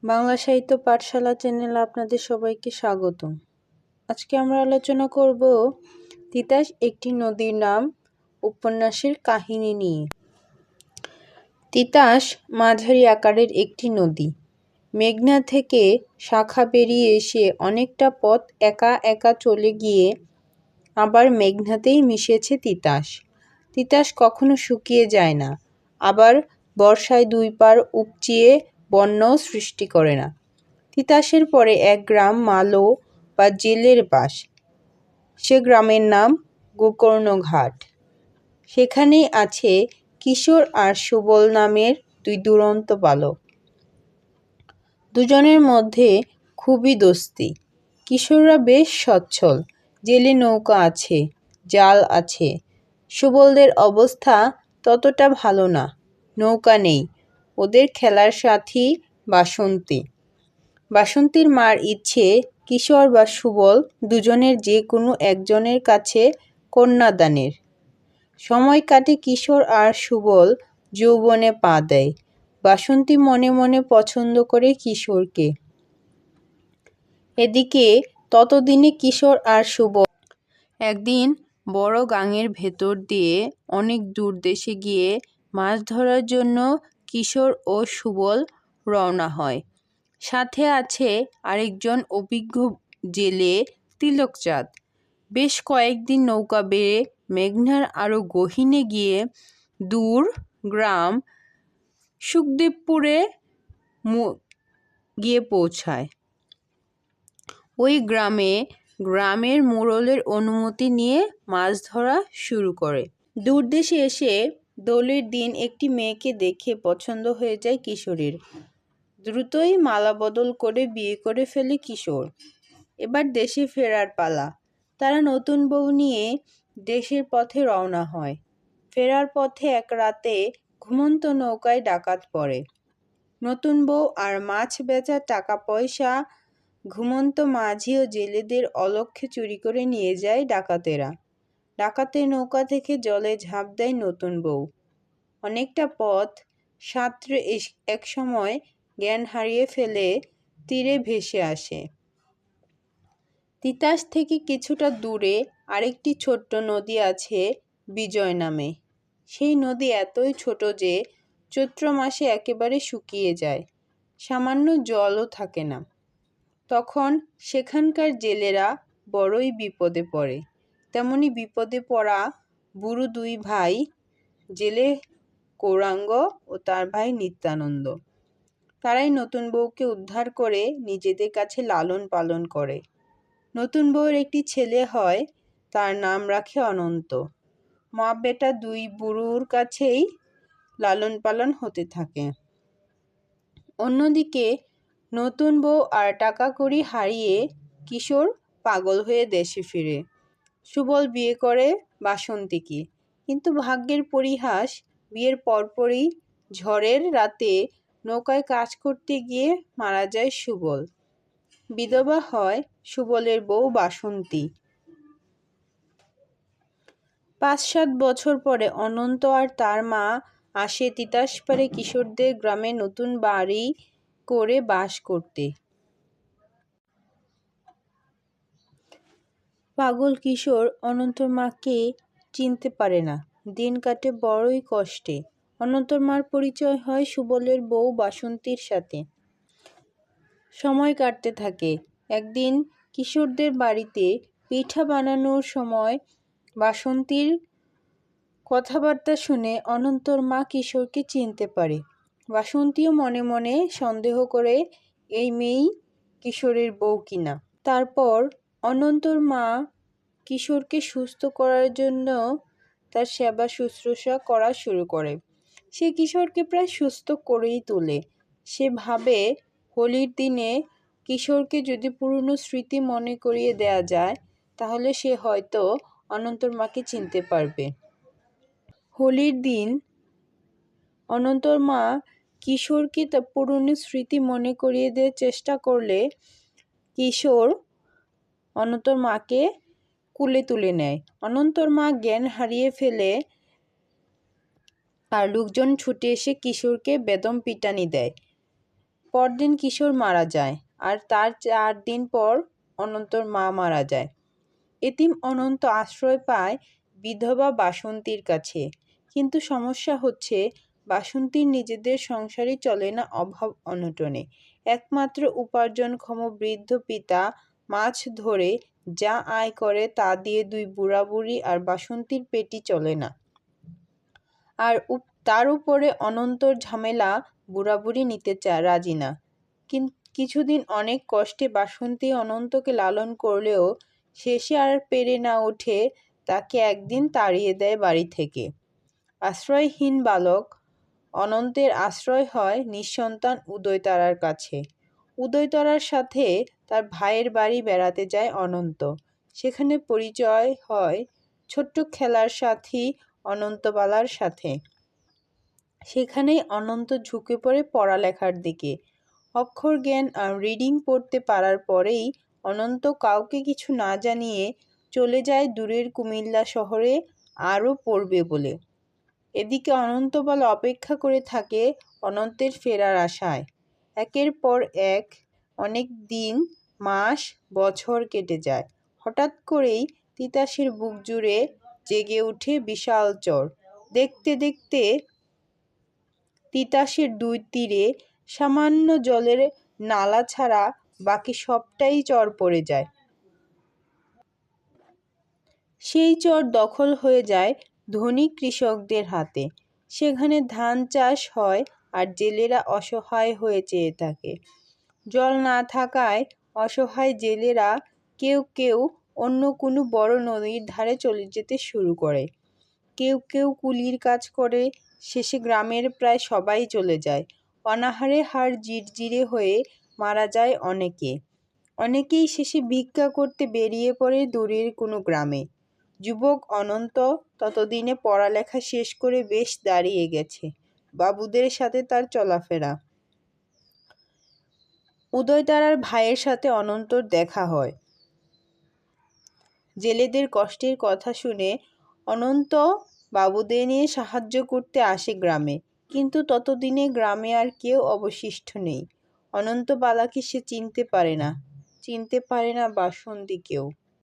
বাংলা সাহিত্য পাঠশালা চ্যানেলে আপনাদের সবাইকে স্বাগতম। আজকে আমরা আলোচনা করব তিতাস একটি নদীর নাম উপন্যাসের কাহিনী নিয়ে। তিতাস মাঝারি আকারের একটি নদী। মেঘনা থেকে শাখা বেরিয়ে এসে অনেকটা পথ একা একা চলে গিয়ে আবার মেঘনাতেই মিশেছে তিতাস। তিতাস কখনো শুকিয়ে যায় না, আবার বর্ষায় দুই পার উপচিয়ে বন্যাও সৃষ্টি করে না। তিতাসের পরে এক গ্রাম মালো বা জেলের বাস। সে গ্রামের নাম গোকর্ণঘাট। সেখানেই আছে কিশোর আর সুবল নামের দুই দুরন্ত বালক। দুজনের মধ্যে খুবই দোস্তি। কিশোররা বেশ সচ্ছল, জেলে নৌকা আছে, জাল আছে। সুবলদের অবস্থা ততটা ভালো না, নৌকা নেই। ওদের খেলার সাথী বাসন্তী। বাসন্তীর মার ইচ্ছে কিশোর বা সুবল দুজনের যে কোনো একজনের কাছে কন্যাদানের। সময় কাটে কিশোর আর সুবল যৌবনে পা দেয়। বাসন্তী মনে মনে পছন্দ করে কিশোরকে। এদিকে ততদিনে কিশোর আর সুবল একদিন বড় গাঙের ভেতর দিয়ে অনেক দূর দেশে গিয়ে মাছ ধরার জন্য কিশোর ও সুবল রওনা হয়। সাথে আছে আরেকজন অভিজ্ঞ জেলে তিলকচাঁদ। বেশ কয়েকদিন নৌকা বেয়ে মেঘনার আরো গহীনে গিয়ে দূর গ্রাম সুখদেবপুরে গিয়ে পৌঁছায়। ওই গ্রামের মোড়লের অনুমতি নিয়ে মাছ ধরা শুরু করে। দূর দেশে এসে দোলের দিন একটি মেয়েকে দেখে পছন্দ হয়ে যায় কিশোরীর। দ্রুতই মালা বদল করে বিয়ে করে ফেলে কিশোর। এবার দেশে ফেরার পালা। তারা নতুন বউ নিয়ে দেশের পথে রওনা হয়। ফেরার পথে এক রাতে ঘুমন্ত নৌকায় ডাকাত পড়ে। নতুন বউ আর মাছ বেচার টাকা পয়সা ঘুমন্ত মাঝি ও জেলেদের অলক্ষ্যে চুরি করে নিয়ে যায় ডাকাতেরা। ডাকাতের নৌকা থেকে জলে ঝাঁপ দেয় নতুন বউ। অনেকটা পথ সাঁতরে একসময় জ্ঞান হারিয়ে ফেলে তীরে ভেসে আসে। তিতাস থেকে কিছুটা দূরে আরেকটি ছোট্ট নদী আছে বিজয় নামে। সেই নদী এতই ছোট যে চৈত্র মাসে একেবারে শুকিয়ে যায়, সামান্য জলও থাকে না। তখন সেখানকার জেলেরা বড়ই বিপদে পড়ে। তেমনি বিপদে পড়া বুড়ো দুই ভাই, জেলে গৌরাঙ্গ ও তার ভাই নিত্যানন্দ। তারাই নতুন বউকে উদ্ধার করে নিজেদের কাছে লালন পালন করে। নতুন বউয়ের একটি ছেলে হয়, তার নাম রাখে অনন্ত। মা বেটা দুই বুড়োর কাছেই লালন পালন হতে থাকে। অন্যদিকে নতুন বউ আর টাকা কড়ি হারিয়ে কিশোর পাগল হয়ে দেশে ফিরে। সুবল বিয়ে করে বাসন্তীকে, কিন্তু ভাগ্যের পরিহাস, বিয়ের পরপরই ঝড়ের রাতে নৌকায় কাজ করতে গিয়ে মারা যায় সুবল। বিধবা হয় সুবলের বউ বাসন্তী। ৫-৭ বছর পরে অনন্ত আর তার মা আসে তিতাস পাড়ে কিশোরদের গ্রামে নতুন বাড়ি করে বাস করতে। পাগল কিশোর অনন্তর মাকে চিনতে পারে না। দিন কাটে বড়ই কষ্টে। অনন্তর মার পরিচয় হয় সুবলের বউ বাসন্তীর সাথে। সময় কাটতে থাকে। একদিন কিশোরদের বাড়িতে পিঠা বানানোর সময় বাসন্তীর কথাবার্তা শুনে অনন্তর মা কিশোরকে চিনতে পারে। বাসন্তীও মনে মনে সন্দেহ করে এই মেয়েই কিশোরের বউ কিনা। তারপর অনন্তর মা কিশোরকে সুস্থ করার জন্য তার সেবা শুশ্রূষা করা শুরু করে। সে কিশোরকে প্রায় সুস্থ করেই তোলে। সে ভাবে হোলির দিনে কিশোরকে যদি পুরনো স্মৃতি মনে করিয়ে দেয়া যায়, তাহলে সে হয়তো অনন্তর মাকে চিনতে পারবে। হোলির দিন অনন্তর মা কিশোরকে তার পুরনো স্মৃতি মনে করিয়ে দেওয়ার চেষ্টা করলে কিশোর অনন্তর মাকে কুলে তুলে নেয়। অনন্তর মা জ্ঞান হারিয়ে ফেলে আর লোকজন ছুটে এসে কিশোরকে বেদম পিটানি দেয়। পরদিন কিশোর মারা যায়, আর তার 4 দিন পর অনন্তর মা মারা যায়। এতিম অনন্ত আশ্রয় পায় বিধবা বাসন্তীর কাছে। কিন্তু সমস্যা হচ্ছে, বাসন্তীর নিজেদের সংসারই চলে না অভাব অনটনে। একমাত্র উপার্জনক্ষম বৃদ্ধ পিতা মাছ ধরে যা আয় করে তা দিয়ে 2 বুড়া বুড়ি আর বাসন্তীর পেটই চলে না। আর তার উপরে অনন্তর ঝামেলা, বুড়া বুড়ি নিতে রাজি না। কিছুদিন অনেক কষ্টে বাসন্তী অনন্তকে লালন করলেও শেষে আর পেরে না উঠে তাকে একদিন তাড়িয়ে দেয় বাড়ি থেকে। আশ্রয়হীন বালক অনন্তের আশ্রয় হয় নিঃসন্তান উদয়তারার কাছে। উদয়তারার সাথে তার ভাইয়ের বাড়ি বেড়াতে যায় অনন্ত। সেখানে পরিচয় হয় ছোট্ট খেলার সাথী অনন্তবালার সাথে। সেখানেই অনন্ত ঝুঁকে পড়ে পড়ালেখার দিকে। অক্ষর জ্ঞান আর রিডিং পড়তে পারার পরেই অনন্ত কাউকে কিছু না জানিয়ে চলে যায় দূরের কুমিল্লা শহরে আরও পড়বে বলে। এদিকে অনন্তবালা অপেক্ষা করে থাকে অনন্তের ফেরার আশায়। একের পর এক অনেক দিন, মাস, বছর কেটে যায়। হঠাৎ করেই তিতাসের বুক জুড়ে জেগে ওঠে বিশাল চর। দেখতে দেখতে তিতাসের 2 তীরে সামান্য জলের নালা ছাড়া বাকি সবটাই চর পড়ে যায়। সেই চর দখল হয়ে যায় ধনী কৃষকদের হাতে। সেখানে ধান চাষ হয় আর জেলেরা অসহায় হয়ে চেয়ে থাকে। জল না থাকায় অসহায় জেলেরা কেউ কেউ অন্য কোনো বড় নদীর ধারে চলে যেতে শুরু করে। কেউ কেউ কুলির কাজ করে। শেষে গ্রামের প্রায় সবাই চলে যায়। অনাহারে হাড় জিরজিরে হয়ে মারা যায় অনেকে। অনেকেই শেষে ভিক্ষা করতে বেরিয়ে পড়ে দূরের কোনো গ্রামে। যুবক অনন্ত ততদিনে পড়ালেখা শেষ করে বেশ দাঁড়িয়ে গেছে। বাবুদের সাথে তার চলাফেরা। উদয়তারার ভাইয়ের সাথে অনন্তর দেখা হয়। জেলেদের কষ্টের কথা শুনে অনন্ত বাবুদের নিয়ে সাহায্য করতে আসে গ্রামে। কিন্তু ততদিনে গ্রামে আর কেউ অবশিষ্ট নেই। অনন্তবালাকে সে চিনতে পারে না বাসন্তীকেও।